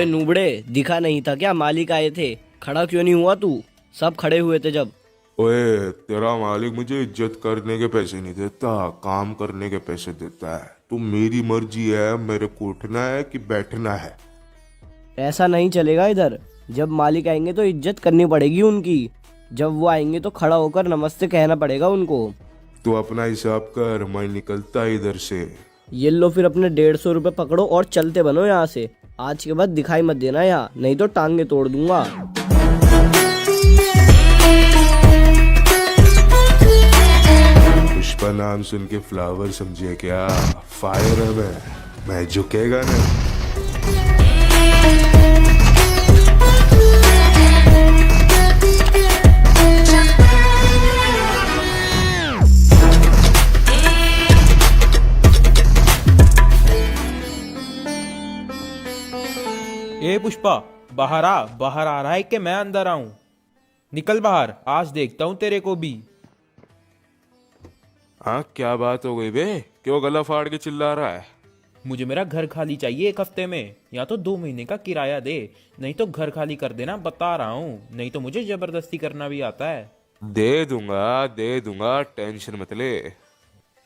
ओए नूबड़े, दिखा नहीं था क्या मालिक आए थे? खड़ा क्यों नहीं हुआ तू? सब खड़े हुए थे जब। ओए, तेरा मालिक मुझे इज्जत करने के पैसे नहीं देता, काम करने के पैसे देता है। तो मेरी मर्जी है, मेरे को उठना है कि बैठना है। ऐसा नहीं चलेगा इधर। जब मालिक आएंगे तो इज्जत करनी पड़ेगी उनकी। जब वो आएंगे तो खड़ा होकर नमस्ते कहना पड़ेगा उनको। तो अपना हिसाब कर, मैं निकलता इधर से। ये लो फिर अपने 150 रुपए पकड़ो और चलते बनो यहाँ से। आज के बाद दिखाई मत देना यहाँ, नहीं तो टांगे तोड़ दूंगा। पुष्पा नाम सुन के फ्लावर समझे क्या? फायर है मैं झुकेगा नहीं। ए पुष्पा, बाहर आ रहा है कि मैं अंदर आऊं? निकल बाहर, आज देखता हूं तेरे को भी। हाँ, क्या बात हो गई बे? क्यों गला फाड़ के चिल्ला रहा है? मुझे मेरा घर खाली चाहिए 1 हफ्ते में, या तो 2 महीने का किराया दे, नहीं तो घर खाली कर देना, बता रहा हूँ। नहीं तो मुझे जबरदस्ती करना भी आता है। दे दूंगा, टेंशन मत ले।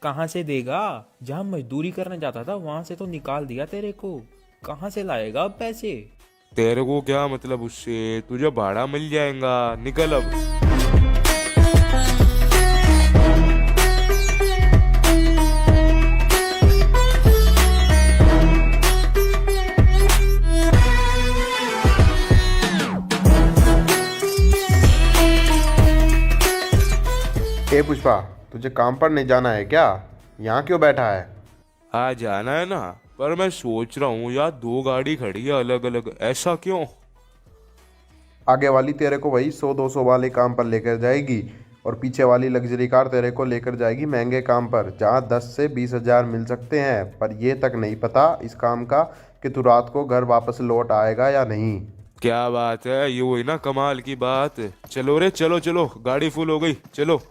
कहाँ से देगा? जहाँ मजदूरी करने जाता था वहां से तो निकाल दिया तेरे को। कहाँ से लाएगा अब पैसे? तेरे को क्या मतलब उससे? तुझे भाड़ा मिल जाएगा, निकल अब। ए पुष्पा, तुझे काम पर नहीं जाना है क्या? यहाँ क्यों बैठा है? हाँ, जाना है ना, पर मैं सोच रहा हूँ यार, 2 गाड़ी खड़ी है अलग अलग, ऐसा क्यों? आगे वाली तेरे को वही 100-200 वाले काम पर लेकर जाएगी और पीछे वाली लग्जरी कार तेरे को लेकर जाएगी महंगे काम पर, जहाँ 10 से 20 हजार मिल सकते हैं। पर ये तक नहीं पता इस काम का कि तू रात को घर वापस लौट आएगा या नहीं। क्या बात है, ये वही ना कमाल की बात। चलो रे, चलो, गाड़ी फुल हो गई, चलो।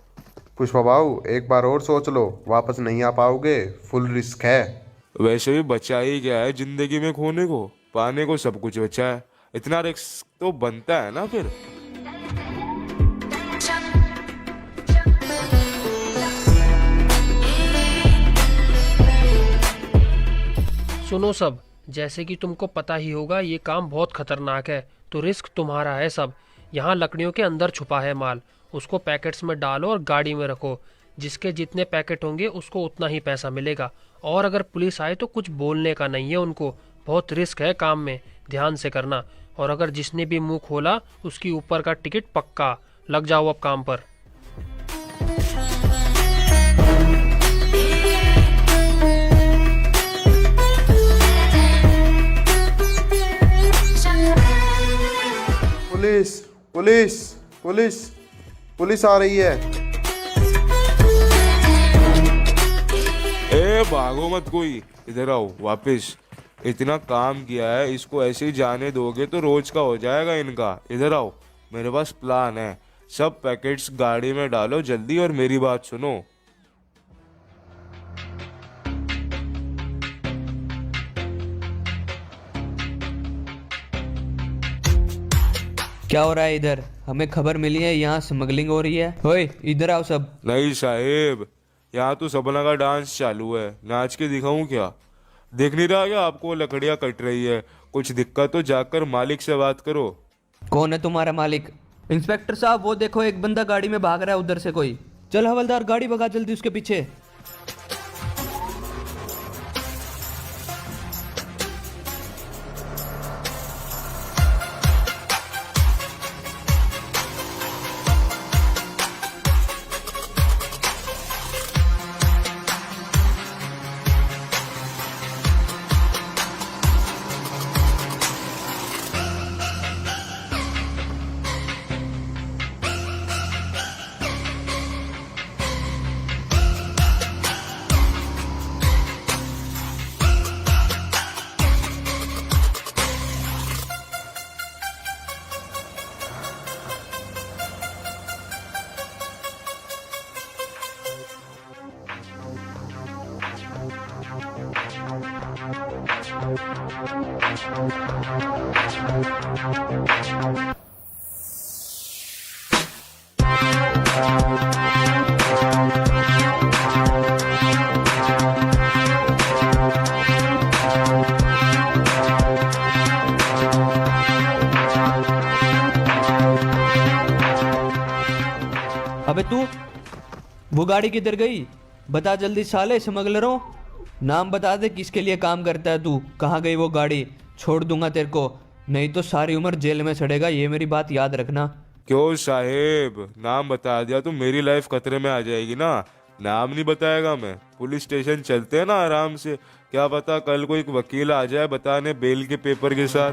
पुष्पा बाबू, एक बार और सोच लो, वापस नहीं आ पाओगे, फुल रिस्क है। वैसे भी बचा ही क्या है जिंदगी में खोने को, पाने को सब कुछ बचा है। इतना रिस्क तो बनता है ना फिर। सुनो सब, जैसे कि तुमको पता ही होगा ये काम बहुत खतरनाक है, तो रिस्क तुम्हारा है सब। यहाँ लकड़ियों के अंदर छुपा है माल, उसको पैकेट्स में डालो और गाड़ी में रखो। जिसके जितने पैकेट होंगे उसको उतना ही पैसा मिलेगा। और अगर पुलिस आए तो कुछ बोलने का नहीं है उनको। बहुत रिस्क है काम में, ध्यान से करना। और अगर जिसने भी मुंह खोला उसकी ऊपर का टिकट पक्का। लग जाओ अब काम पर। पुलिस पुलिस पुलिस पुलिस आ रही है। ए भागो मत कोई, इधर आओ वापस। इतना काम किया है, इसको ऐसे ही जाने दोगे तो रोज का हो जाएगा इनका। इधर आओ, मेरे पास प्लान है। सब पैकेट्स गाड़ी में डालो जल्दी, और मेरी बात सुनो। क्या हो रहा है इधर? हमें खबर मिली है यहाँ स्मगलिंग हो रही है। ओए इधर आओ सब। नहीं साहेब, यहाँ तो सबला का डांस चालू है, नाच के दिखाऊं क्या? देख नहीं रहा क्या आपको लकड़ियाँ कट रही है? कुछ दिक्कत तो जाकर मालिक से बात करो। कौन है तुम्हारा मालिक? इंस्पेक्टर साहब, वो देखो एक बंदा गाड़ी में भाग रहा है उधर से कोई। चल हवलदार, गाड़ी भगा जल्दी उसके पीछे। अबे तू, वो गाड़ी किधर गई? बता जल्दी साले स्मगलरों, नाम बता दे किसके लिए काम करता है तू, कहाँ गई वो गाड़ी? छोड़ दूंगा तेरे को, नहीं तो सारी उम्र जेल में सड़ेगा, ये मेरी बात याद रखना। क्यों साहेब, नाम बता दिया तो मेरी लाइफ खतरे में आ जाएगी ना। नाम नहीं बताएगा मैं, पुलिस स्टेशन चलते हैं ना आराम से, क्या पता कल को एक वकील आ जाए बताने बेल के पेपर के साथ।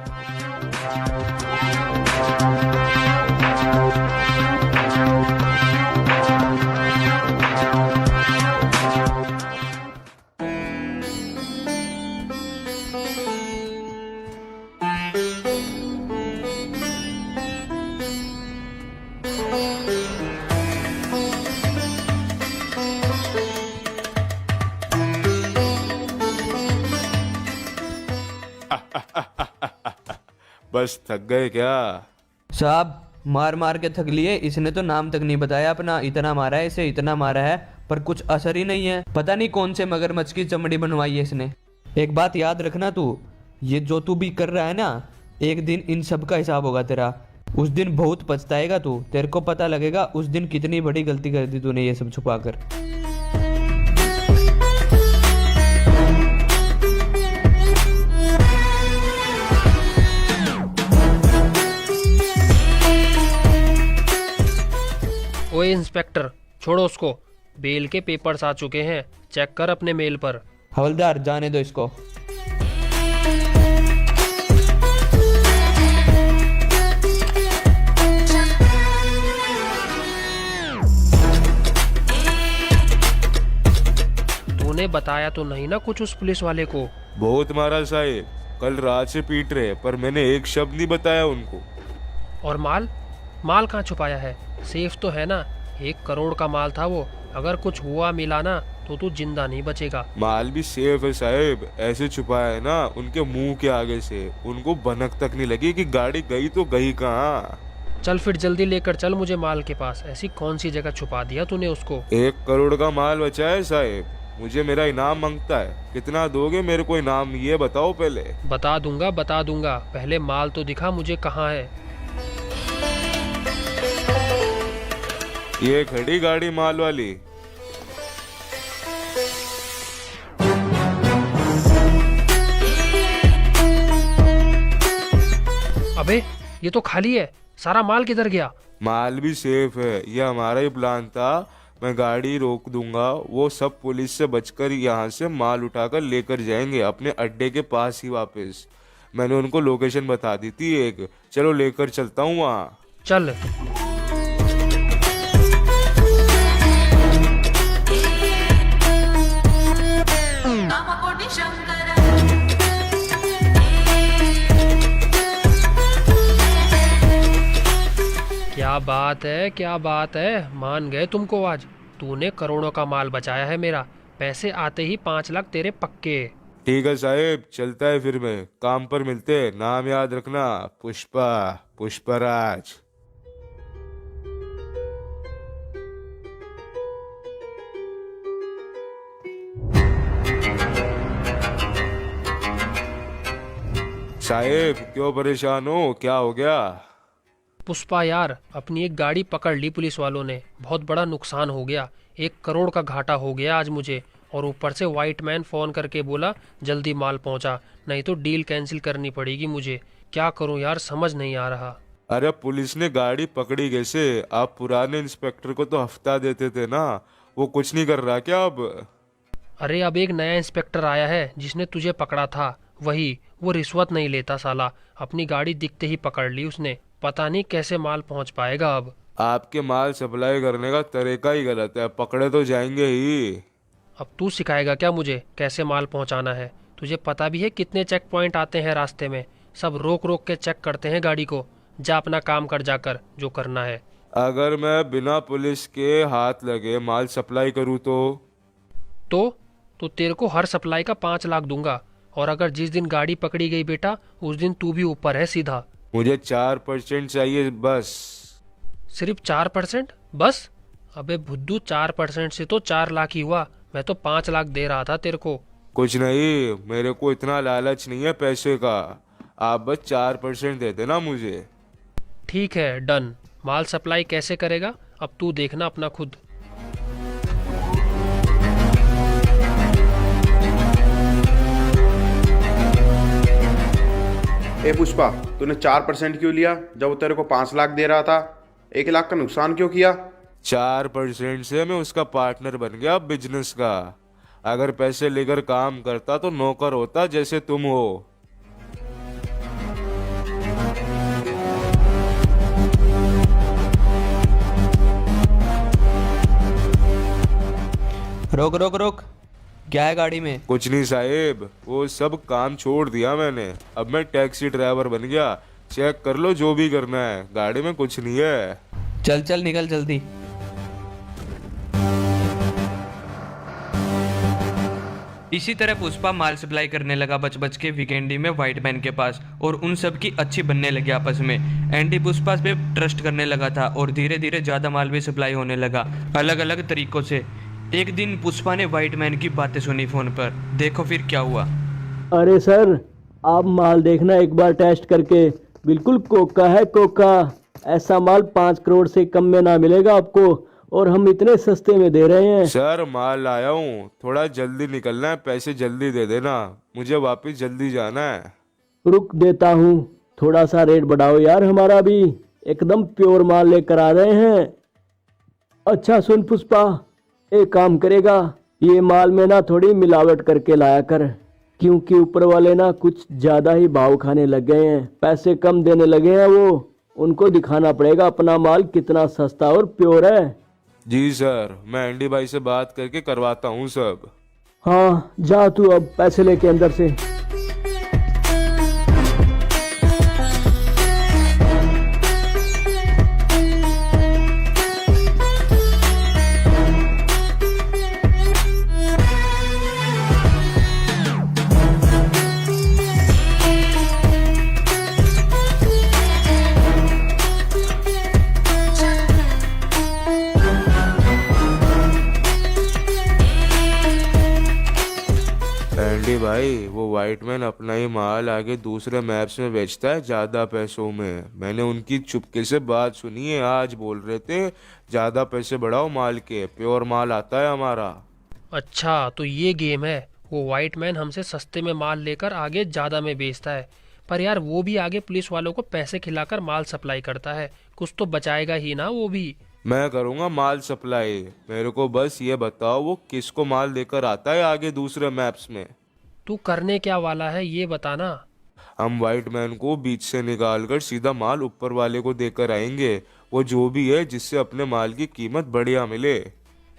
बस थक गए क्या? साहब मार मार के थक लिए, इसने तो नाम तक नहीं बताया अपना। इतना मारा है इसे, इतना मारा है, पर कुछ असर ही नहीं है। पता नहीं कौन से मगरमच्छ की चमड़ी बनवाई है इसने। एक बात याद रखना तू, ये जो तू भी कर रहा है ना, एक दिन इन सब का हिसाब होगा तेरा। उस दिन बहुत पछताएगा तू, तेरे को पता लगेगा उस दिन कितनी बड़ी गलती कर दी तूने ये सब छुपा कर। ओए इंस्पेक्टर, छोड़ो उसको। बेल के पेपर्स आ चुके हैं, चेक कर अपने मेल पर। हवलदार जाने दो इसको। तूने बताया तो नहीं ना कुछ उस पुलिस वाले को? बहुत मारा साहेब, कल रात से पीट रहे, पर मैंने एक शब्द नहीं बताया उनको। और माल माल कहाँ छुपाया है? सेफ तो है ना? 1 करोड़ का माल था वो, अगर कुछ हुआ मिला ना तो तू जिंदा नहीं बचेगा। माल भी सेफ है साहेब, ऐसे छुपाया है ना उनके मुंह के आगे से, उनको भनक तक नहीं लगी कि गाड़ी गई तो गई कहाँ। चल फिर जल्दी लेकर चल मुझे माल के पास। ऐसी कौन सी जगह छुपा दिया तूने उसको? 1 करोड़ का माल बचा है साहेब, मुझे मेरा इनाम मांगता है। कितना दोगे मेरे को इनाम, ये बताओ पहले। बता दूंगा, पहले माल तो दिखा मुझे कहाँ है। ये खड़ी गाड़ी माल वाली। अबे ये तो खाली है, सारा माल किधर गया? माल भी सेफ है, ये हमारा ही प्लान था। मैं गाड़ी रोक दूंगा, वो सब पुलिस से बचकर यहाँ से माल उठाकर लेकर जाएंगे अपने अड्डे के पास ही वापस। मैंने उनको लोकेशन बता दी थी एक, चलो लेकर चलता हूँ वहाँ। चल। क्या बात है, मान गए तुमको आज। तूने करोड़ों का माल बचाया है मेरा, पैसे आते ही 5 लाख तेरे पक्के। ठीक है साहेब, चलता है फिर, मैं काम पर मिलते हैं। नाम याद रखना, पुष्पा, पुष्पराज। साहेब क्यों परेशान हो, क्या हो गया? पुष्पा यार, अपनी एक गाड़ी पकड़ ली पुलिस वालों ने, बहुत बड़ा नुकसान हो गया। 1 करोड़ का घाटा हो गया आज मुझे, और ऊपर से व्हाइट मैन फोन करके बोला जल्दी माल पहुंचा, नहीं तो डील कैंसिल करनी पड़ेगी मुझे। क्या करूं यार, समझ नहीं आ रहा। अरे पुलिस ने गाड़ी पकड़ी कैसे? आप पुराने इंस्पेक्टर को तो हफ्ता देते थे ना, वो कुछ नहीं कर रहा क्या अब? अरे अब एक नया इंस्पेक्टर आया है जिसने तुझे पकड़ा था, वही। वो रिश्वत नहीं लेता साला, अपनी गाड़ी दिखते ही पकड़ ली उसने। पता नहीं कैसे माल पहुंच पाएगा अब। आपके माल सप्लाई करने का तरीका ही गलत है, पकड़े तो जाएंगे ही। अब तू सिखाएगा क्या मुझे कैसे माल पहुंचाना है? तुझे पता भी है कितने चेक पॉइंट आते हैं रास्ते में, सब रोक रोक के चेक करते हैं गाड़ी को। जा अपना काम कर जाकर, जो करना है। अगर मैं बिना पुलिस के हाथ लगे माल सप्लाई करूँ तो तेरे को हर सप्लाई का 5 लाख दूंगा। और अगर जिस दिन गाड़ी पकड़ी गई बेटा, उस दिन तू भी ऊपर है सीधा। मुझे 4% चाहिए बस। सिर्फ 4%? बस? अबे भुद्दू, 4% से तो 4 लाख ही हुआ। मैं तो 5 लाख दे रहा था तेरे को। कुछ नहीं, मेरे को इतना लालच नहीं है पैसे का। आप बस 4% दे देना मुझे। ठीक है, डन। माल सप्लाई कैसे करेगा अब तू देखना अपना खुद। ए पुष्पा, तूने 4% क्यों लिया जब वो तेरे को 5 लाख दे रहा था? 1 लाख का नुकसान क्यों किया? 4% से मैं उसका पार्टनर बन गया बिजनेस का। अगर पैसे लेकर काम करता तो नौकर होता जैसे तुम हो। रोक रोक रोक, क्या है गाड़ी में? कुछ नहीं साहेब, वो सब काम छोड़ दिया मैंने। अब मैं टैक्सी ड्राइवर बन गया। चेक कर लो जो भी करना है, गाड़ी में कुछ नहीं है। चल चल निकल जल्दी। इसी तरह पुष्पा माल सप्लाई करने लगा बच बच के वीकेंडी में व्हाइट मैन के पास, और उन सब की अच्छी बनने लगी आपस में। एंडी पुष्पा पे ट्रस्ट करने लगा था और धीरे धीरे ज़्यादा माल भी सप्लाई होने लगा अलग अलग तरीकों से। एक दिन पुष्पा ने व्हाइट मैन की बातें सुनी फ़ोन पर। देखो फिर क्या हुआ। अरे सर, आप माल देखना एक बार टेस्ट करके, बिल्कुल कोका है कोका। ऐसा माल 5 करोड़ से कम में ना मिलेगा आपको, और हम इतने सस्ते में दे रहे हैं। सर माल लाया हूँ, थोड़ा जल्दी निकलना है, पैसे जल्दी दे देना, मुझे वापस जल्दी जाना है। रुक देता हूँ, थोड़ा सा रेट बढ़ाओ यार, हमारा भी एकदम प्योर माल लेकर आ रहे हैं। अच्छा सुन पुष्पा, एक काम करेगा, ये माल में ना थोड़ी मिलावट करके लाया कर, क्योंकि ऊपर वाले ना कुछ ज्यादा ही भाव खाने लग गए हैं, पैसे कम देने लगे हैं वो। उनको दिखाना पड़ेगा अपना माल कितना सस्ता और प्योर है। जी सर, मैं एंडी भाई से बात करके करवाता हूँ सब। हाँ जा तू अब पैसे लेके अंदर से। एंडी भाई, वो व्हाइट मैन अपना ही माल आगे दूसरे मैप्स में बेचता है ज्यादा पैसों में। मैंने उनकी चुपके से बात सुनी है, आज बोल रहे थे ज्यादा पैसे बढ़ाओ माल के, प्योर माल आता है हमारा। अच्छा तो ये गेम है। वो व्हाइट मैन हमसे सस्ते में माल लेकर आगे ज़्यादा में बेचता है, पर यार वो भी आगे पुलिस वालों को पैसे खिलाकर माल सप्लाई करता है। कुछ तो बचाएगा ही ना वो भी। मैं करूँगा माल सप्लाई, मेरे को बस ये बताओ वो किसको माल देकर आता है आगे दूसरे मैप्स में। तू करने क्या वाला है ये बताना। हम व्हाइट मैन को बीच से निकालकर सीधा माल ऊपर वाले को देकर आएंगे, वो जो भी है, जिससे अपने माल की कीमत बढ़िया मिले।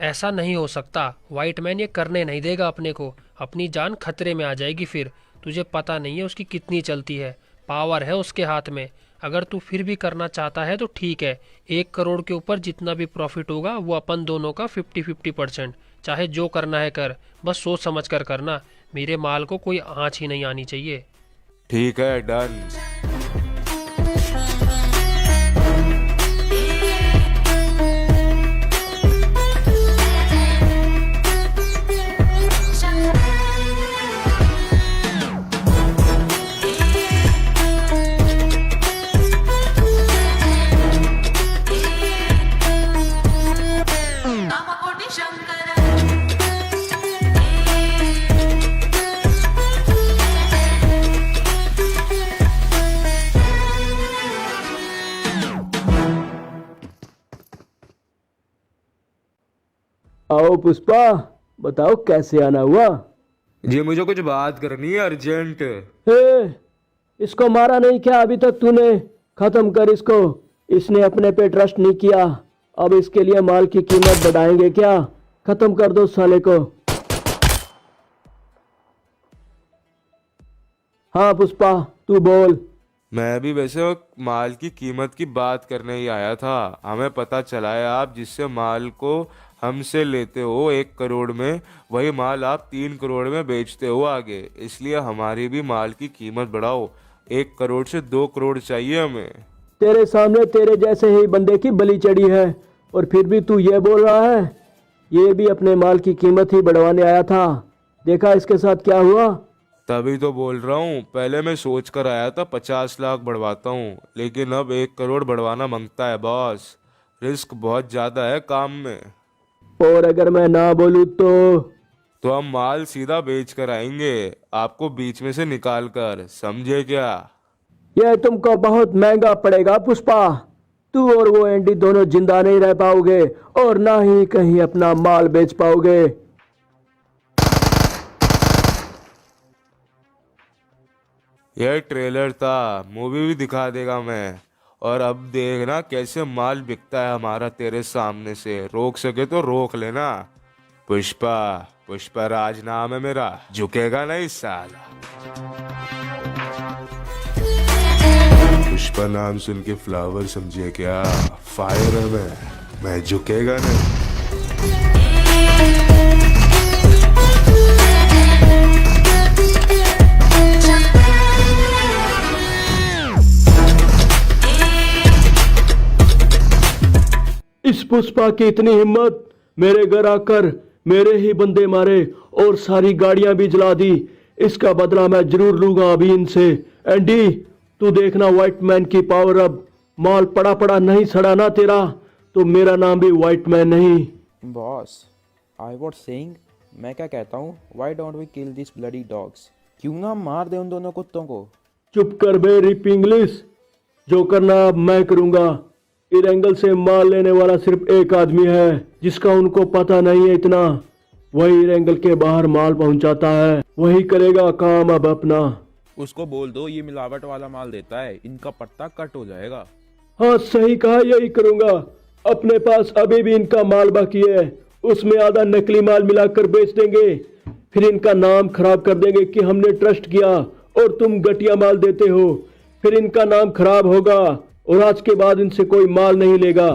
ऐसा नहीं हो सकता, व्हाइट मैन ये करने नहीं देगा अपने को। अपनी जान खतरे में आ जाएगी फिर। तुझे पता नहीं है उसकी कितनी चलती है, पावर है उसके हाथ में। अगर तू फिर भी करना चाहता है तो ठीक है, 1 करोड़ के ऊपर जितना भी प्रॉफिट होगा वो अपन दोनों का 50-50%। चाहे जो करना है कर, बस सोच समझ कर करना। मेरे माल को कोई आँच ही नहीं आनी चाहिए। ठीक है, डन। आओ पुष्पा, बताओ कैसे आना हुआ। जी मुझे कुछ बात करनी है अर्जेंट। हे, इसको मारा नहीं क्या अभी तक तूने? खत्म कर इसको, इसने अपने पे ट्रस्ट नहीं किया। अब इसके लिए माल की कीमत बढ़ाएंगे क्या? खत्म कर दो साले को। हाँ पुष्पा, तू बोल। मैं भी वैसे माल की कीमत की बात करने ही आया था। हमें पता चला है आप जिससे माल को हमसे लेते हो 1 करोड़ में, वही माल आप 3 करोड़ में बेचते हो आगे, इसलिए हमारी भी माल की कीमत बढ़ाओ। 1 करोड़ से 2 करोड़ चाहिए हमें। तेरे सामने तेरे जैसे ही बंदे की बलि चढ़ी है और फिर भी तू ये बोल रहा है? ये भी अपने माल की कीमत ही बढ़वाने आया था, देखा इसके साथ क्या हुआ। तभी तो बोल रहा हूँ, पहले मैं सोच कर आया था 50 लाख बढ़वाता हूँ, लेकिन अब 1 करोड़ बढ़वाना मांगता है बॉस। रिस्क बहुत ज्यादा है काम में। और अगर मैं ना बोलूँ तो हम माल सीधा बेच कर आएंगे, आपको बीच में से निकाल कर, समझे क्या? यह तुमको बहुत महंगा पड़ेगा पुष्पा। तू और वो एंडी दोनों जिंदा नहीं रह पाओगे और ना ही कहीं अपना माल बेच पाओगे। यह ट्रेलर था, मूवी भी दिखा देगा मैं। और अब देखना कैसे माल बिकता है हमारा तेरे सामने से। रोक सके तो रोक लेना। पुष्पा, पुष्पा राज नाम है मेरा, झुकेगा नहीं साला। पुष्पा नाम सुन के फ्लावर समझे क्या? फायर है मैं झुकेगा नहीं। इस पुष्पा की इतनी हिम्मत, मेरे घर आकर मेरे ही बंदे मारे और सारी गाड़ियां भी जला दी। इसका बदला मैं जरूर लूंगा अभी इनसे। एंडी, तू देखना व्हाइट मैन की पावर। अब माल पड़ा पड़ा नहीं सड़ा ना तेरा, तो मेरा नाम भी व्हाइट मैन नहीं। बॉस, आई वॉज सेइंग, मैं क्या कहता हूँ, why don't we kill this bloody dogs? क्यों ना मार दे उन दोनों कुत्तों को। चुप कर बे रिप इंग्लिश। जो करना अब मैं करूंगा। इरेंगल से माल लेने वाला सिर्फ एक आदमी है जिसका उनको पता नहीं है इतना। वही इरेंगल के बाहर माल पहुंचाता है, वही करेगा काम अब अपना। उसको बोल दो ये मिलावट वाला माल देता है, इनका पट्टा कट हो जाएगा। हाँ सही कहा, यही करूंगा। अपने पास अभी भी इनका माल बाकी है, उसमें आधा नकली माल मिलाकर बेच देंगे। फिर इनका नाम खराब कर देंगे कि हमने ट्रस्ट किया और तुम घटिया माल देते हो। फिर इनका नाम खराब होगा और आज के बाद इनसे कोई माल नहीं लेगा।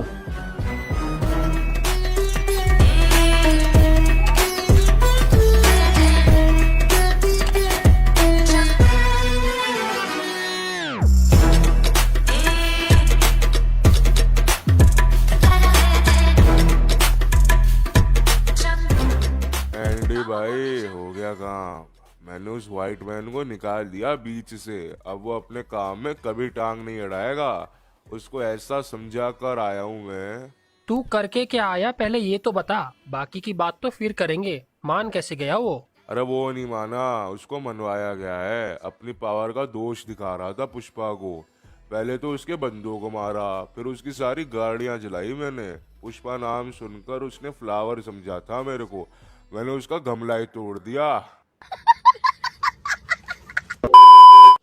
एंडी भाई, हो गया काम। मैंने उस व्हाइट मैन को निकाल दिया बीच से। अब वो अपने काम में कभी टांग नहीं अड़ाएगा। उसको ऐसा समझा कर आया हूँ मैं। तू करके क्या आया पहले ये तो बता, बाकी की बात तो फिर करेंगे। मान कैसे गया वो? अरे वो नहीं माना, उसको मनवाया गया है। अपनी पावर का दोष दिखा रहा था पुष्पा को। पहले तो उसके बंदों को मारा, फिर उसकी सारी गाड़ियां जलाई मैंने। पुष्पा नाम सुनकर उसने फ्लावर समझा था मेरे को। मैंने उसका गमला ही तोड़ दिया।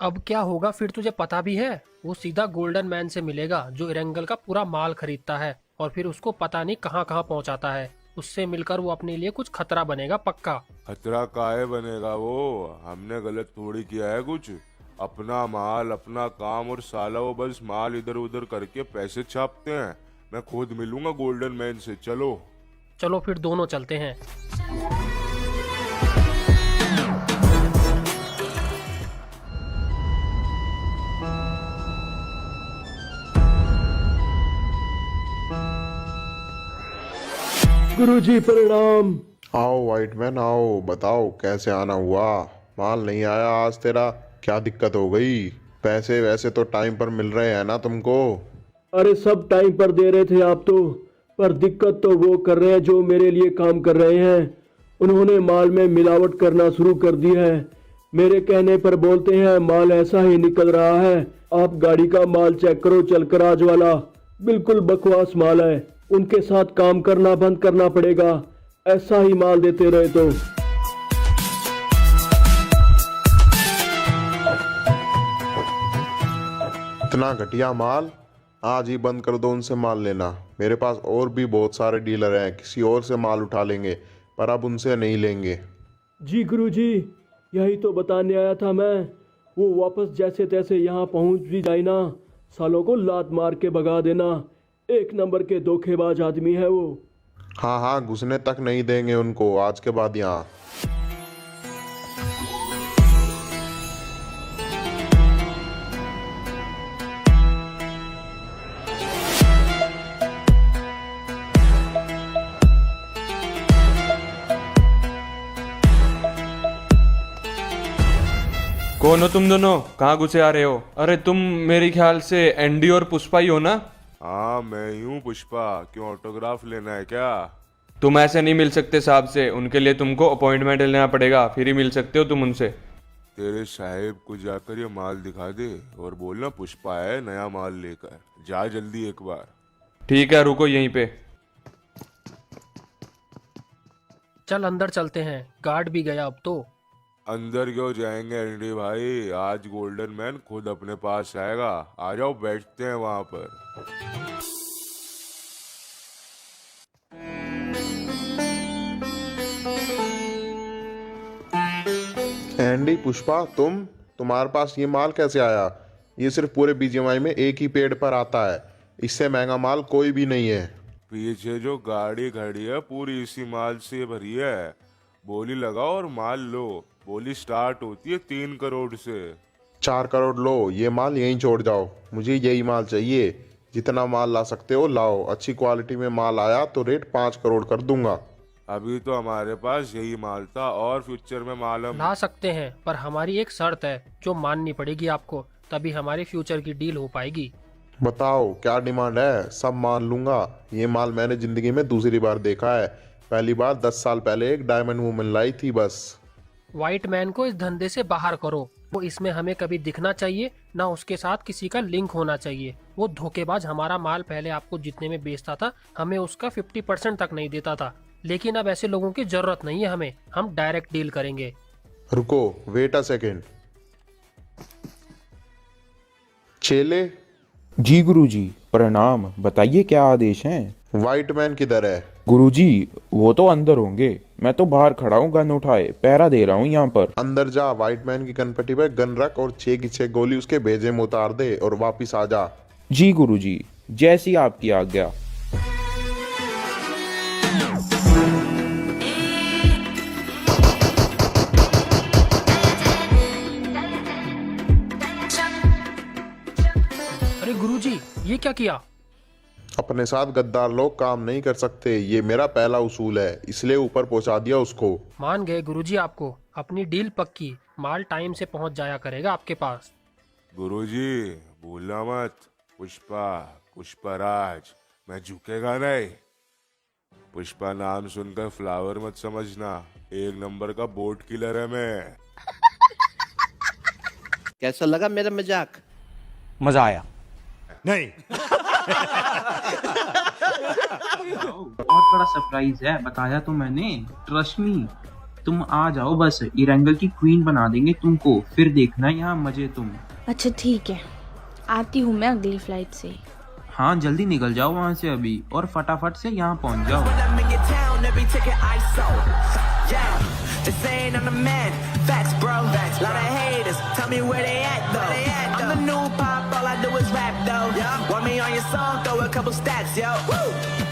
अब क्या होगा फिर तुझे पता भी है? वो सीधा गोल्डन मैन से मिलेगा जो इरेंगल का पूरा माल खरीदता है और फिर उसको पता नहीं कहाँ कहाँ पहुँचाता है। उससे मिलकर वो अपने लिए कुछ खतरा बनेगा पक्का। खतरा काहे बनेगा वो? हमने गलत थोड़ी किया है कुछ। अपना माल, अपना काम, और साला वो बस माल इधर उधर करके पैसे छापते हैं। मैं खुद मिलूंगा गोल्डन मैन से। चलो चलो फिर दोनों चलते हैं। गुरुजी प्रणाम। आओ व्हाइट मैन आओ, बताओ कैसे आना हुआ? माल नहीं आया आज तेरा, क्या दिक्कत हो गई? पैसे वैसे तो टाइम पर मिल रहे हैं ना तुमको? अरे सब टाइम पर दे रहे थे आप तो, पर दिक्कत तो वो कर रहे हैं जो मेरे लिए काम कर रहे हैं। उन्होंने माल में मिलावट करना शुरू कर दी है। मेरे कहने पर बोलते हैं माल ऐसा ही निकल रहा है। आप गाड़ी का माल चेक करो चलकर आज वाला, बिल्कुल बकवास माल है। उनके साथ काम करना बंद करना पड़ेगा, ऐसा ही माल देते रहे तो। इतना घटिया माल, आज ही बंद कर दो उनसे माल लेना। मेरे पास और भी बहुत सारे डीलर हैं, किसी और से माल उठा लेंगे, पर अब उनसे नहीं लेंगे। जी गुरुजी, यही तो बताने आया था मैं। वो वापस जैसे तैसे यहाँ पहुँच भी जाए ना, सालों को लात मार के भगा देना। एक नंबर के धोखेबाज आदमी है वो। हाँ हाँ, घुसने तक नहीं देंगे उनको आज के बाद यहाँ। कौन हो तुम दोनों? कहाँ घुसे आ रहे हो? अरे तुम मेरे ख्याल से एंडी और पुष्पा ही हो ना? हाँ मैं ही हूँ पुष्पा, क्यों ऑटोग्राफ लेना है क्या? तुम ऐसे नहीं मिल सकते साहब से, उनके लिए तुमको अपॉइंटमेंट लेना पड़ेगा, फिर ही मिल सकते हो तुम उनसे। तेरे साहेब को जाकर ये माल दिखा दे और बोलना पुष्पा है नया माल लेकर, जा जल्दी एक बार। ठीक है, रुको यहीं पे। चल अंदर चलते हैं, गार्ड भी गया अब तो। अंदर क्यों जाएंगे एंडी भाई, आज गोल्डन मैन खुद अपने पास आएगा। आ जाओ बैठते हैं वहां पर। एंडी, पुष्पा, तुम्हारे पास ये माल कैसे आया? ये सिर्फ पूरे बीजीएमआई में एक ही पेड़ पर आता है, इससे महंगा माल कोई भी नहीं है। पीछे जो गाड़ी खड़ी है पूरी इसी माल से भरी है। बोली लगाओ और माल लो। बोली स्टार्ट होती है 3 करोड़ से। 4 करोड़ लो, ये माल यहीं छोड़ जाओ, मुझे यही माल चाहिए। जितना माल ला सकते हो लाओ, अच्छी क्वालिटी में माल आया तो रेट 5 करोड़ कर दूंगा। अभी तो हमारे पास यही माल था और फ्यूचर में माल हम ला सकते हैं, पर हमारी एक शर्त है जो माननी पड़ेगी आपको, तभी हमारी फ्यूचर की डील हो पाएगी। बताओ क्या डिमांड है, सब मान लूंगा। ये माल मैंने जिंदगी में दूसरी बार देखा है, पहली बार 10 साल पहले एक डायमंड वूमन लाई थी बस। व्हाइट मैन को इस धंधे से बाहर करो, वो इसमें हमें कभी दिखना चाहिए, ना उसके साथ किसी का लिंक होना चाहिए। वो धोखेबाज हमारा माल पहले आपको जितने में बेचता था, हमें उसका 50% तक नहीं देता था, लेकिन अब ऐसे लोगों की जरूरत नहीं है हमें, हम डायरेक्ट डील करेंगे। रुको, वेट अ सेकेंड। चेले, जी गुरुजी, प्रणाम। बताइए क्या आदेश हैं? व्हाइट मैन किधर है? गुरुजी वो तो अंदर होंगे, मैं तो बाहर खड़ा हूँ गन उठाए, पहरा दे रहा हूँ यहाँ पर। अंदर जा, व्हाइट मैन की कनपट्टी पे गन रख और 6 की 6 गोली उसके भेजे में उतार दे और वापिस आ जा। जी गुरुजी, जैसी आपकी आज्ञा। अरे गुरुजी, ये क्या किया? अपने साथ गद्दार लोग काम नहीं कर सकते, ये मेरा पहला उसूल है, इसलिए ऊपर पहुंचा दिया उसको। मान गए गुरुजी आपको, अपनी डील पक्की, माल टाइम से पहुंच जाया करेगा आपके पास। गुरुजी भूलना मत, पुष्पा पुष्पराज, मैं झुकेगा नहीं। पुष्पा नाम सुनकर फ्लावर मत समझना, 1 नंबर का बोट किलर है मैं। कैसा लगा मेरा मजाक? मजा आया। बहुत बड़ा सरप्राइज है, बताया तो मैंने, ट्रस्ट मी। तुम आ जाओ बस, इरेंगल की क्वीन बना देंगे तुमको, फिर देखना यहाँ मजे तुम। अच्छा ठीक है, आती हूँ मैं अगली फ्लाइट से। हाँ जल्दी निकल जाओ वहाँ से अभी, और फटाफट से यहाँ पहुँच जाओ।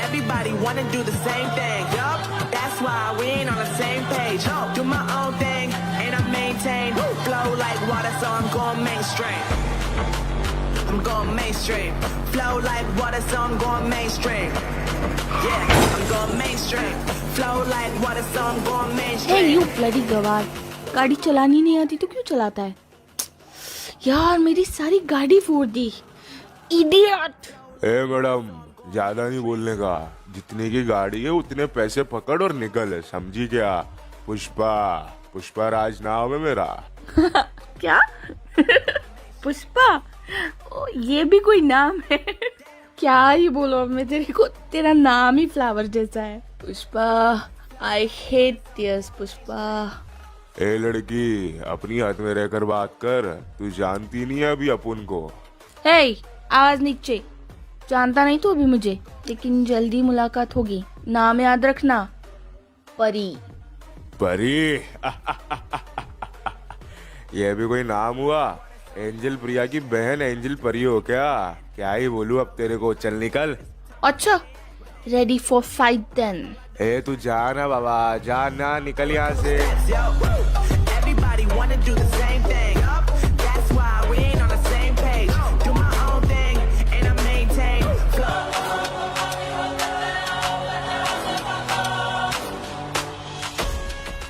Everybody wanna do the same thing, yup. That's why we ain't on the same page. Do my own thing, and I maintain. Flow like water, so I'm going mainstream. I'm going mainstream. Flow like water, so I'm going mainstream. Yeah, I'm going mainstream. Flow like water, so I'm going mainstream. Hey you bloody गवार, गाड़ी चलानी नहीं आती तो क्यों चलाता है? यार मेरी सारी गाड़ी फोड़ दी, इडियट। ए मैडम, ज्यादा नहीं बोलने का, जितने की गाड़ी है उतने पैसे पकड़ और निकल, समझी क्या? पुष्पा पुष्पराज नाम है मेरा। क्या? पुष्पा? ओ, ये भी कोई नाम है? क्या ही बोलो अब मैं तेरे को, तेरा नाम ही फ्लावर जैसा है। Pushpa, I hate tears Pushpa. ए लड़की, अपनी हाथ में रहकर बात कर, तू जानती नहीं है अभी अपन को। हे, आवाज नीचे। जानता नहीं तो अभी मुझे, लेकिन जल्दी मुलाकात होगी, नाम याद रखना, परी। परी? ये भी कोई नाम हुआ? एंजल प्रिया की बहन एंजल परी हो क्या? क्या ही बोलूं अब तेरे को, चल निकल। अच्छा Ready for fight then. ए तू जा ना बाबा, जा ना, निकल यहाँ से। Everybody wanna do the same thing. That's why we ain't on the same page. Do my own thing and I maintain flow.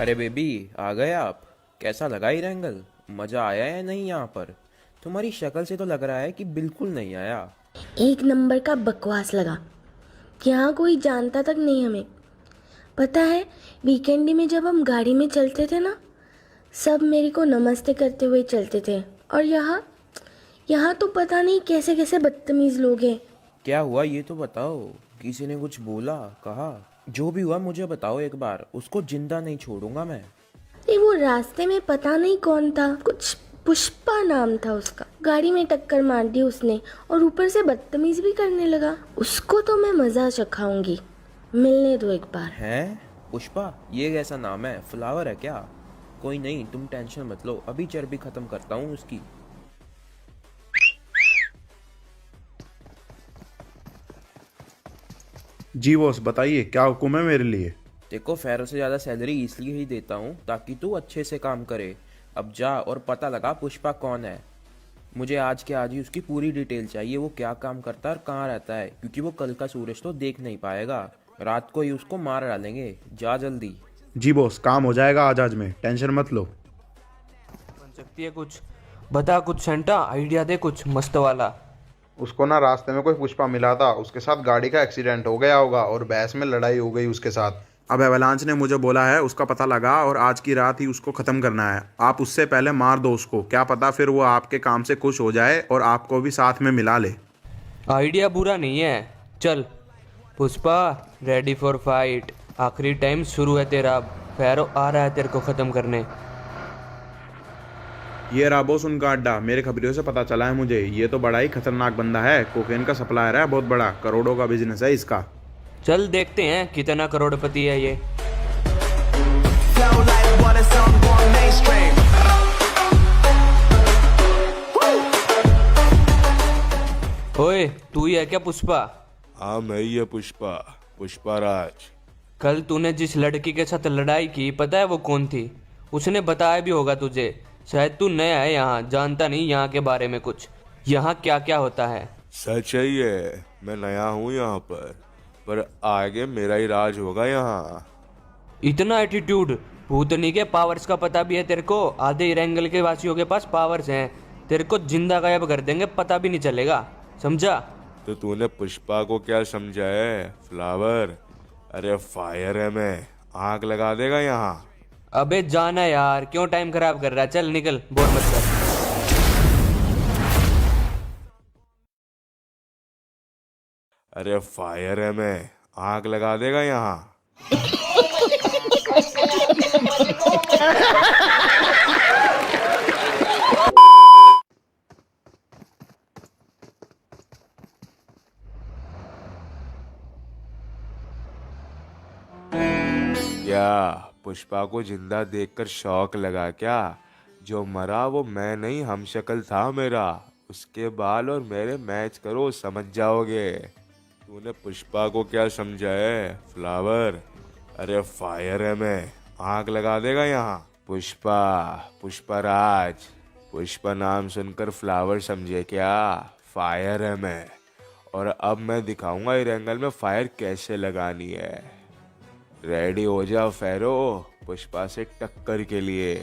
अरे बेबी, आ गए आप? कैसा लगा ये एंगल? मजा आया या नहीं यहाँ पर? तुम्हारी शक्ल से तो लग रहा है कि बिल्कुल नहीं आया। एक नंबर का बकवास लगा। यहाँ कोई जानता तक नहीं हमें। पता है, वीकेंड में जब हम गाड़ी में चलते थे ना, सब मेरे को नमस्ते करते हुए चलते थे। और यहाँ तो पता नहीं कैसे कैसे बदतमीज लोग हैं। क्या हुआ ये तो बताओ। किसी ने कुछ बोला, कहा? जो भी हुआ मुझे बताओ एक बार, उसको जिंदा नहीं छोड़ूंगा मैं। अरे वो रास्ते में पता नहीं कौन था, कुछ पुष्पा नाम था उसका, गाड़ी में टक्कर मार दी उसने और ऊपर से बदतमीज भी करने लगा। उसको तो मैं मजा चखाऊंगी, मिलने दो एक बार। हैं? पुष्पा? ये कैसा नाम है? फ्लावर है क्या? कोई नहीं, तुम टेंशन मत लो, अभी चर्बी खत्म करता हूँ उसकी। जी बॉस, बताइए क्या हुक्म है मेरे लिए? देखो, फेरो से ज़्यादा सैलरी इसलिए ही देता हूँ ताकि तू अच्छे से काम करे। अब जा और पता लगा पुष्पा कौन है। मुझे आज के आज ही उसकी पूरी डिटेल चाहिए, वो क्या काम करता है और कहाँ रहता है, क्योंकि वो कल का सूरज तो देख नहीं पाएगा। रात को ही उसको मार डालेंगे। जा जल्दी। जी बॉस, काम हो जाएगा आज में, टेंशन मत लो। बन सकती है कुछ, बता कुछ सेंटा, आइडिया दे कुछ मस्त वाला। उसको ना रास्ते में कोई पुष्पा मिला था, उसके साथ गाड़ी का एक्सीडेंट हो गया होगा और बहस में लड़ाई हो गई उसके साथ। अब एवलांच ने मुझे बोला है उसका पता लगा और आज की रात ही उसको ख़त्म करना है। आप उससे पहले मार दो उसको, क्या पता फिर वो आपके काम से खुश हो जाए और आपको भी साथ में मिला ले। आइडिया बुरा नहीं है, चल। Pushpa, ready for fight. आखिरी टाइम शुरू है तेरा, अब फेरो आ रहा है तेरे को ख़त्म करने। ये रहा बॉस उनका अड्डा, मेरे खबरियों से पता चला है मुझे। ये तो बड़ा ही खतरनाक बंदा है, कोकेन का सप्लायर है बहुत बड़ा, करोड़ों का बिजनेस है इसका। चल देखते हैं कितना करोड़पति है ये। Flow like water, so I'm going mainstream. ओए, तू ही है क्या पुष्पा? हाँ मैं ही है पुष्पा, पुष्पा राज। कल तूने जिस लड़की के साथ लड़ाई की, पता है वो कौन थी? उसने बताया भी होगा तुझे। शायद तू नया है यहाँ, जानता नहीं यहाँ के बारे में कुछ, यहाँ क्या क्या होता है। सच है ये, मैं नया हूँ यहाँ पर आगे मेरा ही राज होगा यहाँ। इतना एटीट्यूड, भूतनी के पावर्स का पता भी है तेरे को? आधे इरेंगल के वासियों के पास पावर्स हैं, तेरे को जिंदा गायब कर देंगे, पता भी नहीं चलेगा, समझा? तो तूने पुष्पा को क्या समझा है फ्लावर? अरे फायर है मैं, आग लगा देगा यहाँ। अबे जाना यार, क्यों टाइम खराब कर रहा है, चल निकल, बोर मत कर। अरे फायर है मैं, आग लगा देगा यहाँ। क्या पुष्पा को जिंदा देखकर शौक लगा क्या? जो मरा वो मैं नहीं, हम शक्ल था मेरा। उसके बाल और मेरे मैच करो, समझ जाओगे। तूने पुष्पा को क्या समझा है फ्लावर? अरे फायर है मैं, आग लगा देगा यहाँ। पुष्पा, पुष्पा राज। पुष्पा नाम सुनकर फ्लावर समझे क्या? फायर है मैं, और अब मैं दिखाऊंगा इरेंगल में फायर कैसे लगानी है। रेडी हो जा फेरो, पुष्पा से टक्कर के लिए।